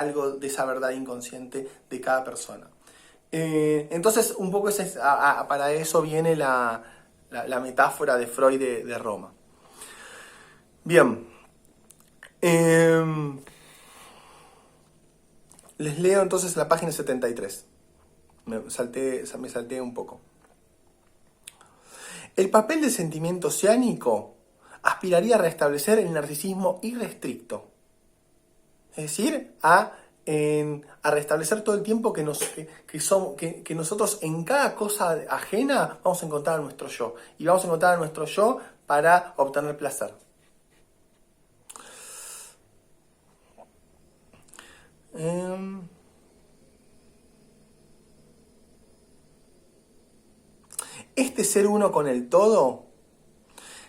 algo de esa verdad inconsciente de cada persona. Entonces, un poco para eso viene la metáfora de Freud de Roma. Bien. Les leo entonces la página 73. Me salté un poco. El papel del sentimiento oceánico aspiraría a restablecer el narcisismo irrestricto. Es decir, a restablecer todo el tiempo que nosotros en cada cosa ajena vamos a encontrar a nuestro yo. Y vamos a encontrar a nuestro yo para obtener placer. Este ser uno con el todo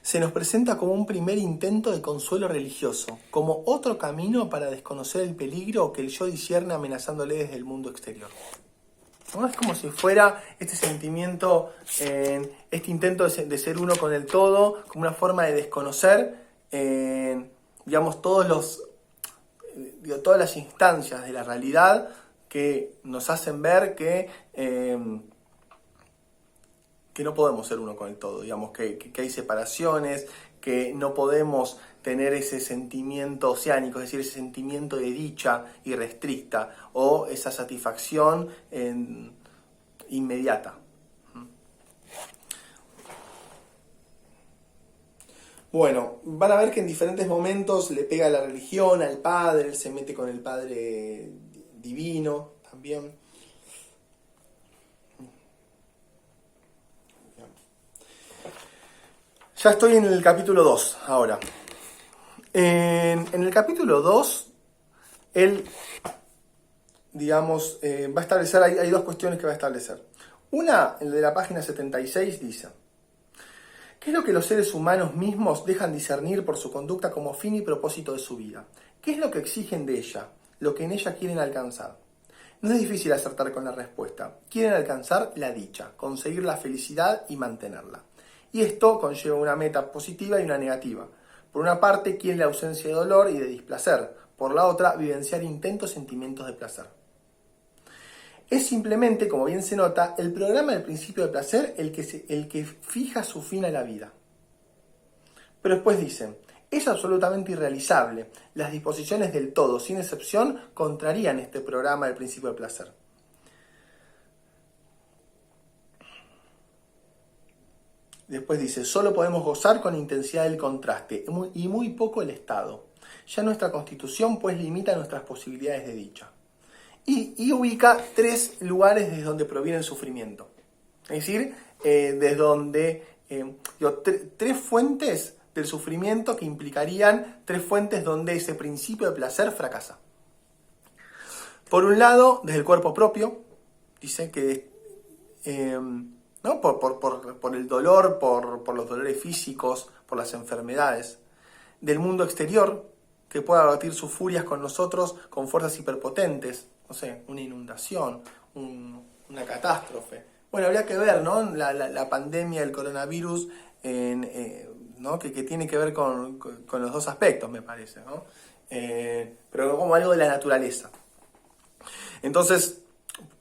se nos presenta como un primer intento de consuelo religioso, como otro camino para desconocer el peligro que el yo discierne amenazándole desde el mundo exterior. ¿No? Es como si fuera este sentimiento, este intento de ser uno con el todo, como una forma de desconocer, digamos, todas las instancias de la realidad que nos hacen ver que no podemos ser uno con el todo, digamos, que hay separaciones, que no podemos tener ese sentimiento oceánico, es decir, ese sentimiento de dicha irrestricta o esa satisfacción inmediata. Bueno, van a ver que en diferentes momentos le pega a la religión, al padre, él se mete con el padre divino también. Ya estoy en el capítulo 2 ahora. En el capítulo 2, él, digamos, va a establecer, hay dos cuestiones que va a establecer. Una, el de la página 76, dice: ¿qué es lo que los seres humanos mismos dejan discernir por su conducta como fin y propósito de su vida? ¿Qué es lo que exigen de ella? Lo que en ella quieren alcanzar. No es difícil acertar con la respuesta. Quieren alcanzar la dicha, conseguir la felicidad y mantenerla. Y esto conlleva una meta positiva y una negativa. Por una parte, quieren la ausencia de dolor y de displacer. Por la otra, vivenciar intentos sentimientos de placer. Es simplemente, como bien se nota, el programa del principio de placer el que fija su fin a la vida. Pero después dice: es absolutamente irrealizable. Las disposiciones del todo, sin excepción, contrarían este programa del principio de placer. Después dice: solo podemos gozar con intensidad del contraste y muy poco el estado. Ya nuestra constitución pues limita nuestras posibilidades de dicha. Y ubica tres lugares desde donde proviene el sufrimiento. Es decir, desde donde tres fuentes del sufrimiento que implicarían tres fuentes donde ese principio de placer fracasa. Por un lado, desde el cuerpo propio, dice que ¿no? por el dolor, por los dolores físicos, por las enfermedades. Del mundo exterior, que pueda batir sus furias con nosotros con fuerzas hiperpotentes, no sé, una inundación, una catástrofe. Bueno, habría que ver, ¿no? La pandemia del coronavirus, ¿no? que tiene que ver con los dos aspectos, me parece, ¿no? Pero como algo de la naturaleza. Entonces,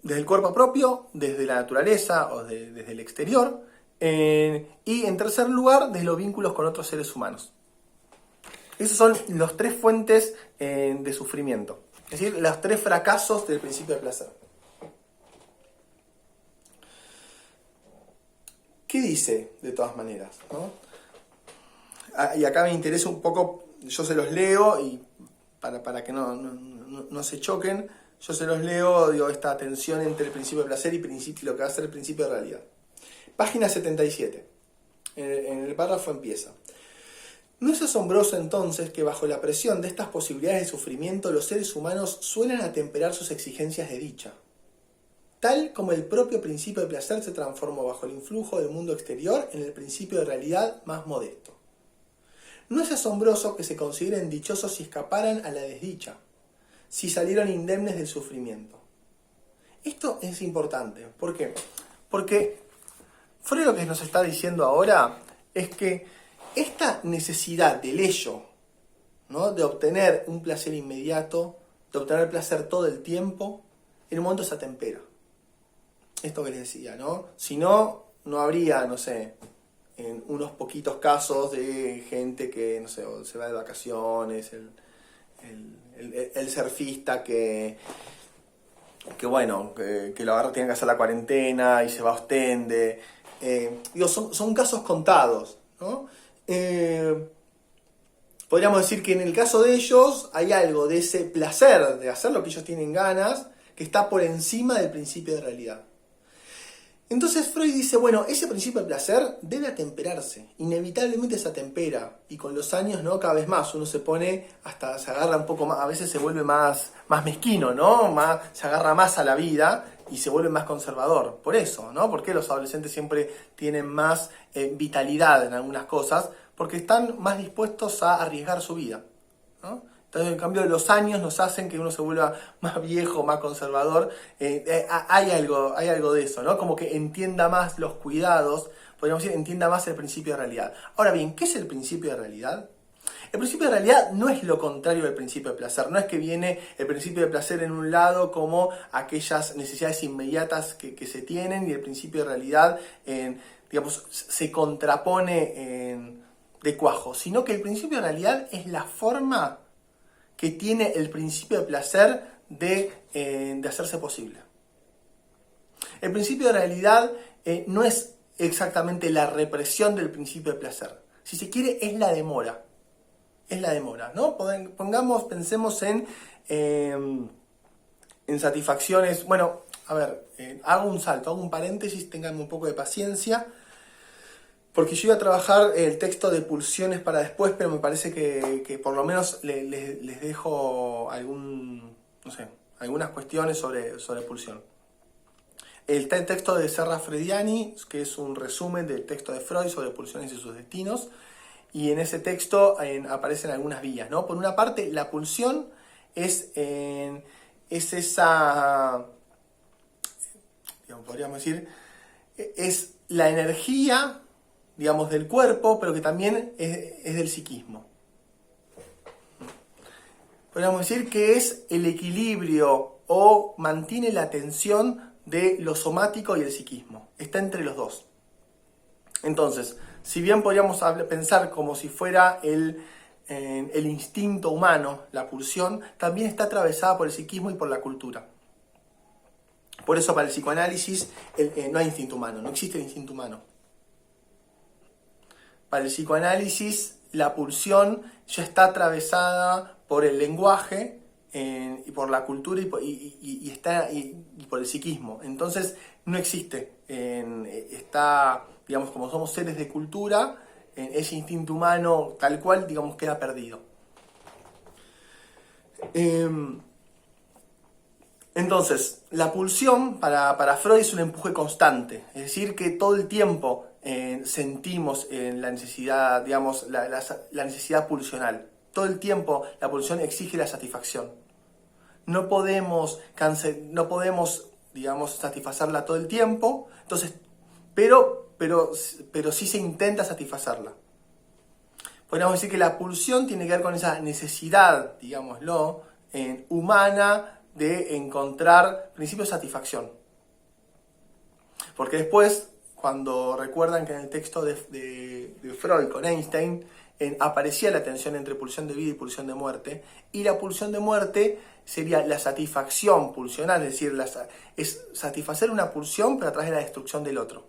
desde el cuerpo propio, desde la naturaleza o desde el exterior, y en tercer lugar, desde los vínculos con otros seres humanos. Esos son los tres fuentes de sufrimiento, es decir, los tres fracasos del principio de placer. ¿Qué dice de todas maneras, ¿no? Y acá me interesa un poco, yo se los leo y para que no se choquen. Yo se los leo, digo, esta tensión entre el principio de placer y lo que va a ser el principio de realidad. Página 77. En el párrafo empieza: ¿no es asombroso entonces que bajo la presión de estas posibilidades de sufrimiento los seres humanos suelen atemperar sus exigencias de dicha? Tal como el propio principio de placer se transformó bajo el influjo del mundo exterior en el principio de realidad más modesto. ¿No es asombroso que se consideren dichosos si escaparan a la desdicha, si salieron indemnes del sufrimiento? Esto es importante. ¿Por qué? Porque Freud lo que nos está diciendo ahora es que esta necesidad del ello, ¿no? de obtener un placer inmediato, de obtener placer todo el tiempo, en un momento se atempera. Esto que les decía, ¿no? Si no, no habría, no sé, en unos poquitos casos de gente que, no sé, se va de vacaciones, el surfista que bueno, que lo agarra, tiene que hacer la cuarentena y se va a Ostende. Son casos contados, ¿no? Podríamos decir que en el caso de ellos hay algo de ese placer de hacer lo que ellos tienen ganas que está por encima del principio de realidad. Entonces Freud dice, bueno, ese principio de placer debe atemperarse, inevitablemente se atempera, y con los años, ¿no? Cada vez más uno se pone, hasta se agarra un poco más, a veces se vuelve más mezquino, ¿no? Se agarra más a la vida y se vuelve más conservador. Por eso, ¿no? Porque los adolescentes siempre tienen más vitalidad en algunas cosas, porque están más dispuestos a arriesgar su vida, ¿no? Entonces, en cambio, los años nos hacen que uno se vuelva más viejo, más conservador. Hay algo de eso, ¿no? Como que entienda más los cuidados, podríamos decir, entienda más el principio de realidad. Ahora bien, ¿qué es el principio de realidad? El principio de realidad no es lo contrario del principio de placer. No es que viene el principio de placer en un lado como aquellas necesidades inmediatas que se tienen, y el principio de realidad, digamos, se contrapone de cuajo. Sino que el principio de realidad es la forma que tiene el principio de placer de hacerse posible. El principio de realidad no es exactamente la represión del principio de placer. Si se quiere, es la demora. Es la demora, ¿no? Pensemos en satisfacciones. Bueno, a ver, hago un salto, hago un paréntesis, tengan un poco de paciencia. Porque yo iba a trabajar el texto de pulsiones para después, pero me parece que por lo menos les dejo algunas cuestiones sobre pulsión. El texto de Serra Frediani, que es un resumen del texto de Freud sobre pulsiones y sus destinos, y en ese texto aparecen algunas vías, ¿no? Por una parte, la pulsión es esa, digamos, podríamos decir, es la energía, digamos, del cuerpo, pero que también es del psiquismo. Podríamos decir que es el equilibrio o mantiene la tensión de lo somático y el psiquismo. Está entre los dos. Entonces, si bien podríamos pensar como si fuera el instinto humano, la pulsión, también está atravesada por el psiquismo y por la cultura. Por eso para el psicoanálisis no hay instinto humano, no existe el instinto humano. Para el psicoanálisis, la pulsión ya está atravesada por el lenguaje y por la cultura y por el psiquismo. Entonces, no existe. Está, digamos, como somos seres de cultura, ese instinto humano tal cual, digamos, queda perdido. Entonces, la pulsión para Freud es un empuje constante. Es decir, que todo el tiempo sentimos la necesidad, digamos, la necesidad pulsional. Todo el tiempo la pulsión exige la satisfacción. No podemos, digamos, satisfacerla todo el tiempo, entonces, pero sí se intenta satisfacerla. Podríamos decir que la pulsión tiene que ver con esa necesidad, digámoslo, humana de encontrar principios de satisfacción. Porque después, cuando recuerdan que en el texto de Freud con Einstein aparecía la tensión entre pulsión de vida y pulsión de muerte, y la pulsión de muerte sería la satisfacción pulsional, es decir, es satisfacer una pulsión pero a través de la destrucción del otro,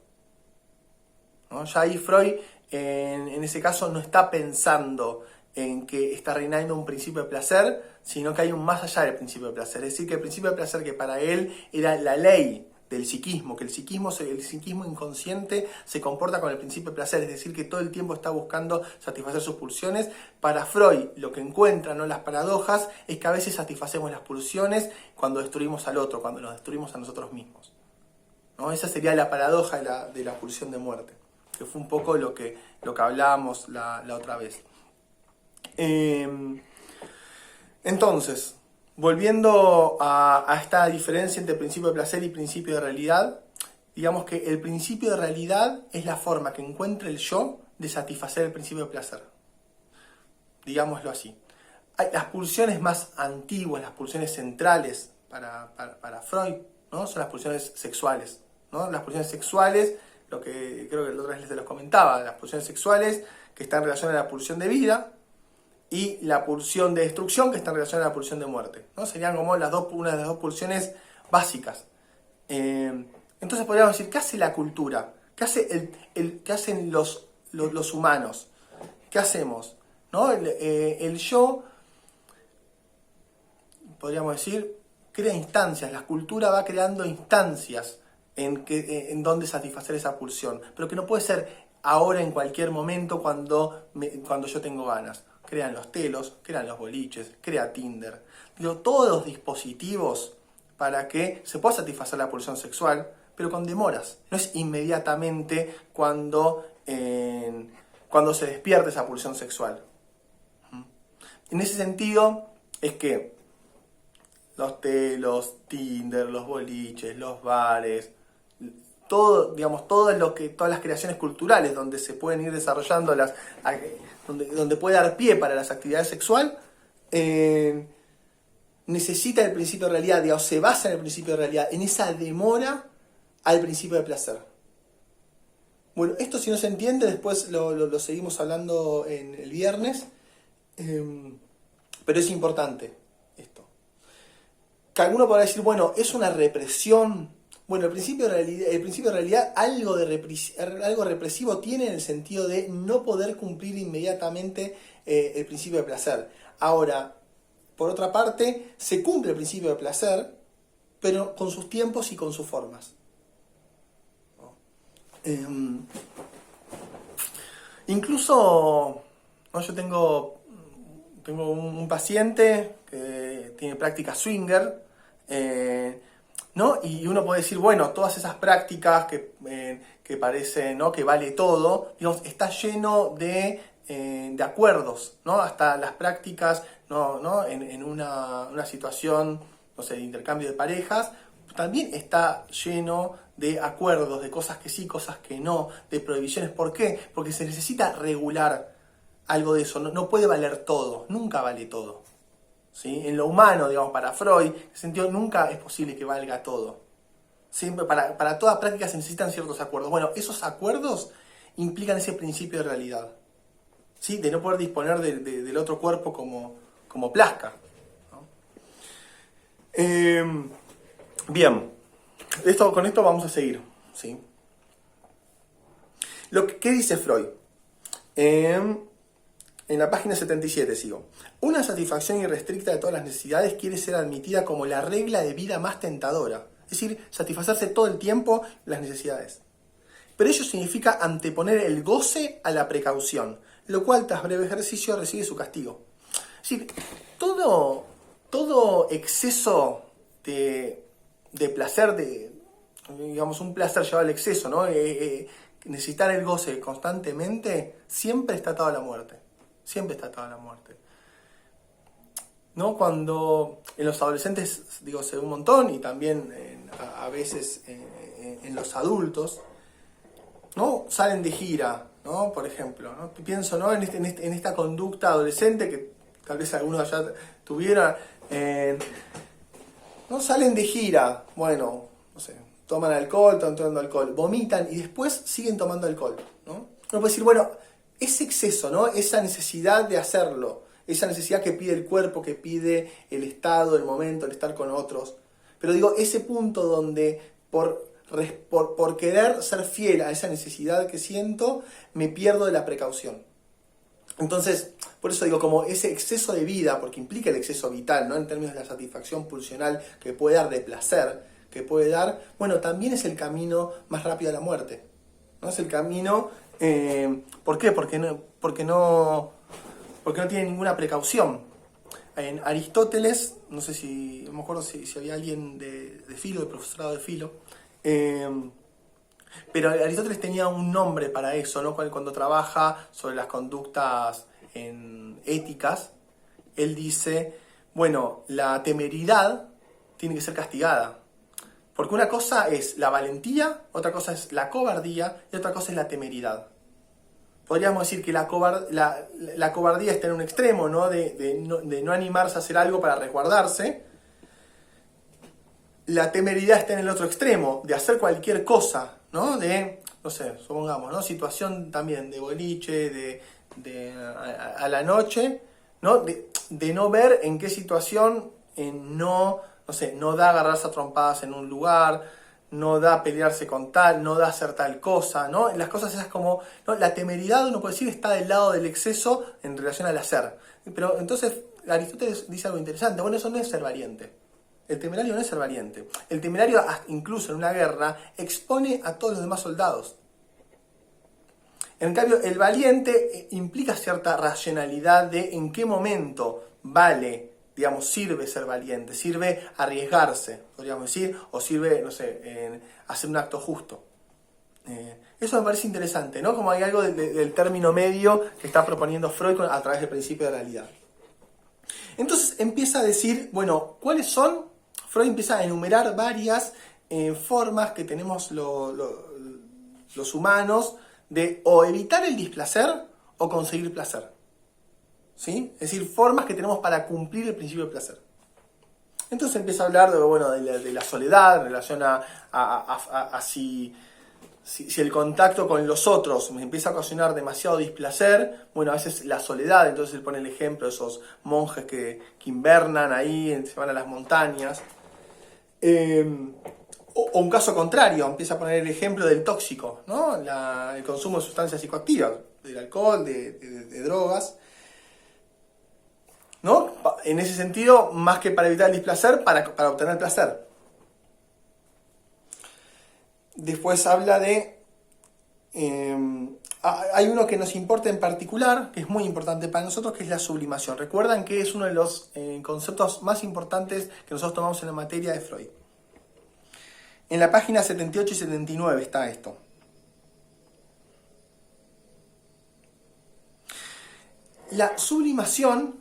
¿no? Ya ahí Freud en ese caso no está pensando en que está reinando un principio de placer, sino que hay un más allá del principio de placer. Es decir, que el principio de placer que para él era la ley del psiquismo, que el psiquismo inconsciente se comporta con el principio de placer, es decir, que todo el tiempo está buscando satisfacer sus pulsiones. Para Freud, lo que encuentra, ¿no?, las paradojas, es que a veces satisfacemos las pulsiones cuando destruimos al otro, cuando nos destruimos a nosotros mismos, ¿no? Esa sería la paradoja de la pulsión de muerte, que fue un poco lo que hablábamos la otra vez. Entonces, volviendo a esta diferencia entre principio de placer y principio de realidad, digamos que el principio de realidad es la forma que encuentra el yo de satisfacer el principio de placer. Digámoslo así. Hay las pulsiones más antiguas, las pulsiones centrales para Freud, ¿no? Son las pulsiones sexuales, ¿no? Las pulsiones sexuales, lo que creo que la otra vez les los comentaba, las pulsiones sexuales que están en relación a la pulsión de vida y la pulsión de destrucción que está en relación a la pulsión de muerte, ¿no? Serían como una de las dos pulsiones básicas. Entonces podríamos decir, ¿qué hace la cultura? ¿Qué hace qué hacen los humanos? ¿Qué hacemos? ¿No? El yo, podríamos decir, crea instancias. La cultura va creando instancias en donde satisfacer esa pulsión, pero que no puede ser ahora en cualquier momento cuando yo tengo ganas. Crean los telos, crean los boliches, crea Tinder. Digo, todos los dispositivos para que se pueda satisfacer la pulsión sexual, pero con demoras. No es inmediatamente cuando se despierta esa pulsión sexual. En ese sentido es que los telos, Tinder, los boliches, los bares, todo, digamos, todas las creaciones culturales donde se pueden ir desarrollando donde puede dar pie para las actividades sexuales, necesita el principio de realidad, digamos, se basa en el principio de realidad, en esa demora al principio de placer. Bueno, esto si no se entiende, después lo seguimos hablando en el viernes, pero es importante esto. Que alguno podrá decir, bueno, es una represión. Bueno, el principio de realidad algo represivo tiene en el sentido de no poder cumplir inmediatamente el principio de placer. Ahora, por otra parte, se cumple el principio de placer, pero con sus tiempos y con sus formas. Incluso, ¿no? Yo tengo un paciente que tiene práctica swinger, ¿no? Y uno puede decir, bueno, todas esas prácticas que parecen, ¿no?, que vale todo, digamos, está lleno de acuerdos, ¿no? Hasta las prácticas, ¿no? En una situación, no sé, de intercambio de parejas, también está lleno de acuerdos, de cosas que sí, cosas que no, de prohibiciones. ¿Por qué? Porque se necesita regular algo de eso. No puede valer todo, nunca vale todo. ¿Sí? En lo humano, digamos, para Freud, en ese sentido, nunca es posible que valga todo. Siempre, para toda práctica se necesitan ciertos acuerdos. Bueno, esos acuerdos implican ese principio de realidad, ¿sí? De no poder disponer del otro cuerpo como plazca, ¿no? Bien, con esto vamos a seguir, ¿sí? ¿Qué dice Freud? En la página 77 sigo. Una satisfacción irrestricta de todas las necesidades quiere ser admitida como la regla de vida más tentadora. Es decir, satisfacerse todo el tiempo las necesidades. Pero ello significa anteponer el goce a la precaución, lo cual tras breve ejercicio recibe su castigo. Es decir, todo exceso de placer, digamos, un placer llevado al exceso, ¿no? Necesitar el goce constantemente, siempre está atado a la muerte. Siempre está atado a la muerte. ¿No? Cuando en los adolescentes, digo, se ve un montón, y también a veces en los adultos, ¿no? Salen de gira, ¿no? Por ejemplo, ¿no? Pienso, ¿no?, en esta conducta adolescente que tal vez algunos ya tuvieran. ¿No? Salen de gira, bueno, no sé, toman alcohol, están tomando alcohol, vomitan y después siguen tomando alcohol, ¿no? Uno puede decir, bueno, ese exceso, ¿no? Esa necesidad de hacerlo, esa necesidad que pide el cuerpo, que pide el estado, el momento, el estar con otros. Pero digo, ese punto donde por querer ser fiel a esa necesidad que siento, me pierdo de la precaución. Entonces, por eso digo, como ese exceso de vida, porque implica el exceso vital, ¿no?, en términos de la satisfacción pulsional que puede dar, de placer que puede dar, bueno, también es el camino más rápido a la muerte, ¿no? Es el camino, ¿por qué? Porque no tiene ninguna precaución. En Aristóteles, no sé si, no me acuerdo si había alguien de Filo, de profesorado de Filo, pero Aristóteles tenía un nombre para eso, ¿no? Cuando trabaja sobre las conductas éticas, él dice, bueno, la temeridad tiene que ser castigada. Porque una cosa es la valentía, otra cosa es la cobardía y otra cosa es la temeridad. podríamos decir que la cobardía está en un extremo, ¿no? De no animarse a hacer algo para resguardarse. La temeridad está en el otro extremo, de hacer cualquier cosa, ¿no? No sé, supongamos, ¿no? Situación también de boliche, a la noche, ¿no? De no ver en qué situación no sé, no da agarrarse a trompadas en un lugar, no da pelearse con tal, no da hacer tal cosa, ¿no? Las cosas esas como, ¿no? La temeridad, uno puede decir, está del lado del exceso en relación al hacer. Pero entonces Aristóteles dice algo interesante, bueno, eso no es ser valiente. El temerario no es ser valiente. El temerario, incluso en una guerra, expone a todos los demás soldados. En cambio, el valiente implica cierta racionalidad de en qué momento vale, digamos, sirve ser valiente, sirve arriesgarse, podríamos decir, o sirve, no sé, en hacer un acto justo. Eso me parece interesante, ¿no? Como hay algo del término medio que está proponiendo Freud a través del principio de realidad. Entonces empieza a decir, bueno, ¿cuáles son? Freud empieza a enumerar varias formas que tenemos los humanos de o evitar el displacer o conseguir placer. ¿Sí? Es decir, formas que tenemos para cumplir el principio del placer. Entonces empieza a hablar de la soledad en relación a si el contacto con los otros me empieza a ocasionar demasiado displacer, bueno, a veces la soledad, entonces él pone el ejemplo de esos monjes que invernan ahí, se van a las montañas. O un caso contrario, empieza a poner el ejemplo del tóxico, ¿no? El consumo de sustancias psicoactivas, del alcohol, de drogas, ¿no? En ese sentido, más que para evitar el displacer, para obtener placer. Después habla de... hay uno que nos importa en particular, que es muy importante para nosotros, que es la sublimación. Recuerdan que es uno de los conceptos más importantes que nosotros tomamos en la materia de Freud. En la página 78 y 79 está esto. La sublimación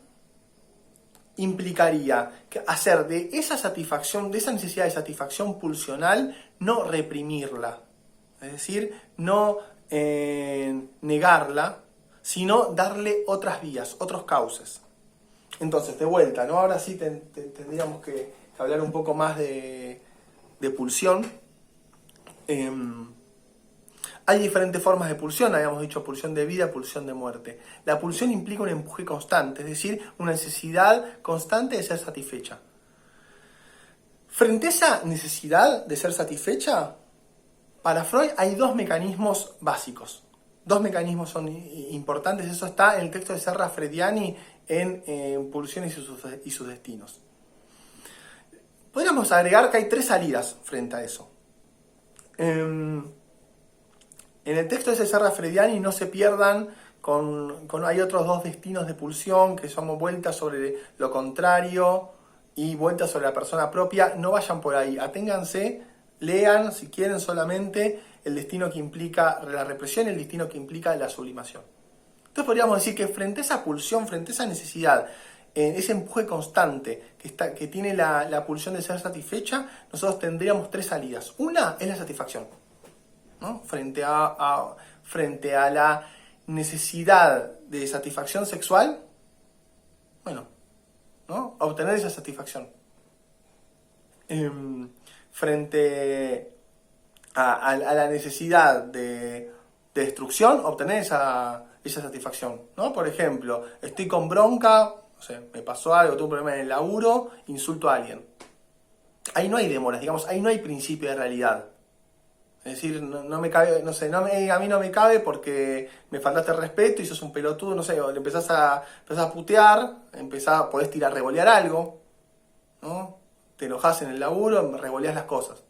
implicaría hacer de esa satisfacción, de esa necesidad de satisfacción pulsional, no reprimirla. Es decir, no negarla, sino darle otras vías, otros cauces. Entonces, de vuelta, ¿no? Ahora sí tendríamos que hablar un poco más de pulsión. Hay diferentes formas de pulsión, habíamos dicho pulsión de vida, pulsión de muerte. La pulsión implica un empuje constante, es decir, una necesidad constante de ser satisfecha. Frente a esa necesidad de ser satisfecha, para Freud hay dos mecanismos básicos. Dos mecanismos son importantes, eso está en el texto de Serra Frediani en Pulsiones y sus destinos. Podríamos agregar que hay tres salidas frente a eso. En el texto de Serra Frediani no se pierdan hay otros dos destinos de pulsión que son vueltas sobre lo contrario y vueltas sobre la persona propia. No vayan por ahí, aténganse, lean si quieren solamente el destino que implica la represión y el destino que implica la sublimación. Entonces podríamos decir que frente a esa pulsión, frente a esa necesidad, ese empuje constante que tiene la pulsión de ser satisfecha, nosotros tendríamos tres salidas. Una es la satisfacción, ¿no? Frente a la necesidad de satisfacción sexual, bueno, ¿no? Obtener esa satisfacción. Frente a la necesidad de destrucción, obtener esa satisfacción, ¿no? Por ejemplo, estoy con bronca, no sé, me pasó algo, tuve un problema en el laburo, insulto a alguien. Ahí no hay demoras, digamos, ahí no hay principio de realidad. Es decir, no me cabe, no sé, a mí no me cabe porque me faltaste el respeto y sos un pelotudo, no sé, o le empezás a putear, podés revolear algo, ¿no? Te enojás en el laburo, revoleás las cosas.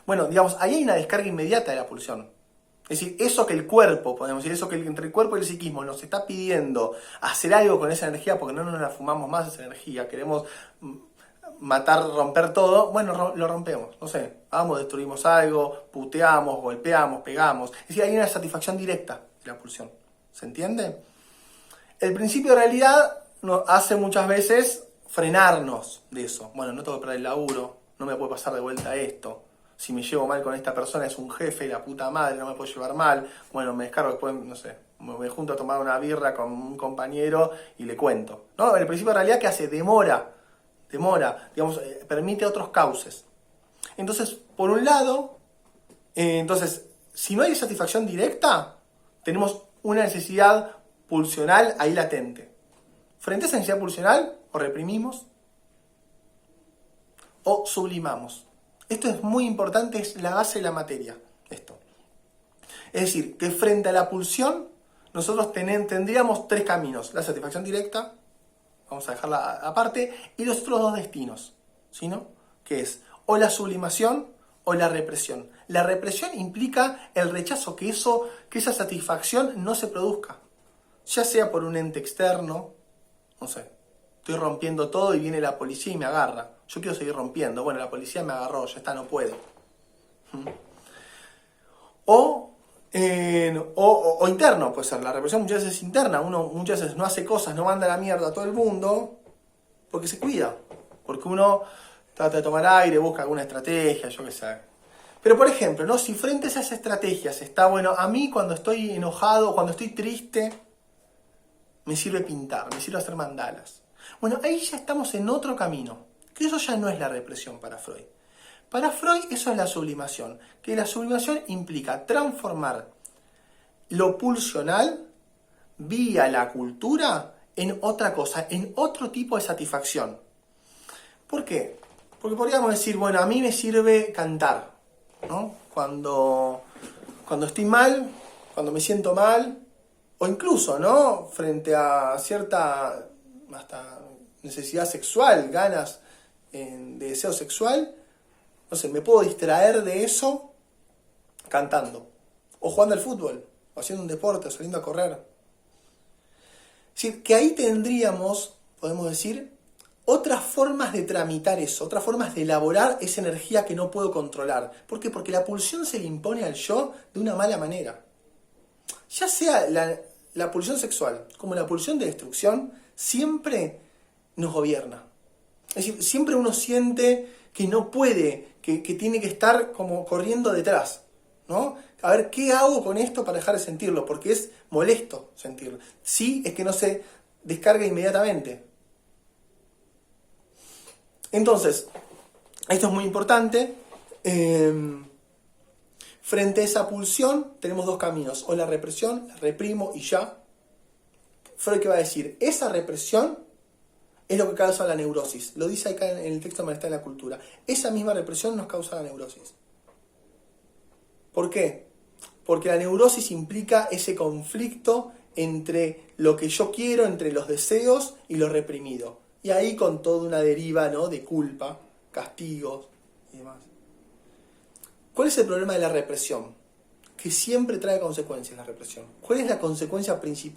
Bueno, digamos, ahí hay una descarga inmediata de la pulsión. Es decir, eso que el cuerpo, podemos decir, eso que entre el cuerpo y el psiquismo nos está pidiendo hacer algo con esa energía porque no nos la fumamos más esa energía, queremos matar, romper todo, bueno, lo rompemos, no sé, destruimos algo, puteamos, golpeamos, pegamos. Es decir, hay una satisfacción directa de la pulsión. ¿Se entiende? El principio de realidad nos hace muchas veces frenarnos de eso. Bueno, no tengo que perder el laburo, no me puede pasar de vuelta esto. Si me llevo mal con esta persona, es un jefe, la puta madre, no me puedo llevar mal. Bueno, me descargo después, no sé, me junto a tomar una birra con un compañero y le cuento. ¿No? El principio de realidad, ¿qué hace? Demora, digamos, permite otros cauces. Entonces, por un lado, si no hay satisfacción directa, tenemos una necesidad pulsional ahí latente. Frente a esa necesidad pulsional, o reprimimos o sublimamos. Esto es muy importante, es la base de la materia. Esto. Es decir, que frente a la pulsión, nosotros tendríamos tres caminos. La satisfacción directa, vamos a dejarla aparte, y los otros dos destinos, ¿sí, no? Que es o la sublimación o la represión. La represión implica el rechazo, que esa satisfacción no se produzca. Ya sea por un ente externo, no sé, estoy rompiendo todo y viene la policía y me agarra. Yo quiero seguir rompiendo. Bueno, la policía me agarró, ya está, no puedo. O interno, puede ser. La represión muchas veces es interna. Uno muchas veces no hace cosas, no manda la mierda a todo el mundo porque se cuida. Porque uno trata de tomar aire, busca alguna estrategia, yo qué sé. Pero por ejemplo, ¿no? Si frente a esas estrategias está, bueno, a mí cuando estoy enojado, cuando estoy triste, me sirve pintar, me sirve hacer mandalas. Bueno, ahí ya estamos en otro camino, que eso ya no es la represión para Freud. Para Freud eso es la sublimación, que la sublimación implica transformar lo pulsional vía la cultura en otra cosa, en otro tipo de satisfacción. ¿Por qué? Porque podríamos decir, bueno, a mí me sirve cantar, ¿no? Cuando estoy mal, cuando me siento mal, o incluso, ¿no? Frente a cierta hasta necesidad sexual, ganas de deseo sexual, no sé, me puedo distraer de eso cantando, o jugando al fútbol, o haciendo un deporte, o saliendo a correr. Es decir, que ahí tendríamos, podemos decir, otras formas de tramitar eso, otras formas de elaborar esa energía que no puedo controlar. ¿Por qué? Porque la pulsión se le impone al yo de una mala manera. Ya sea la pulsión sexual como la pulsión de destrucción, siempre nos gobierna. Es decir, siempre uno siente que no puede, que tiene que estar como corriendo detrás, ¿no? A ver, ¿qué hago con esto para dejar de sentirlo? Porque es molesto sentirlo. Sí, es que no se descarga inmediatamente. Entonces, esto es muy importante. Frente a esa pulsión tenemos dos caminos. O la represión, la reprimo y ya. Freud, ¿qué va a decir? Esa represión es lo que causa la neurosis. Lo dice acá en el texto Malestar en la Cultura. Esa misma represión nos causa la neurosis. ¿Por qué? Porque la neurosis implica ese conflicto entre lo que yo quiero, entre los deseos y lo reprimido. Y ahí con toda una deriva, ¿no?, de culpa, castigos y demás. ¿Cuál es el problema de la represión? Que siempre trae consecuencias la represión. ¿Cuál es la consecuencia principal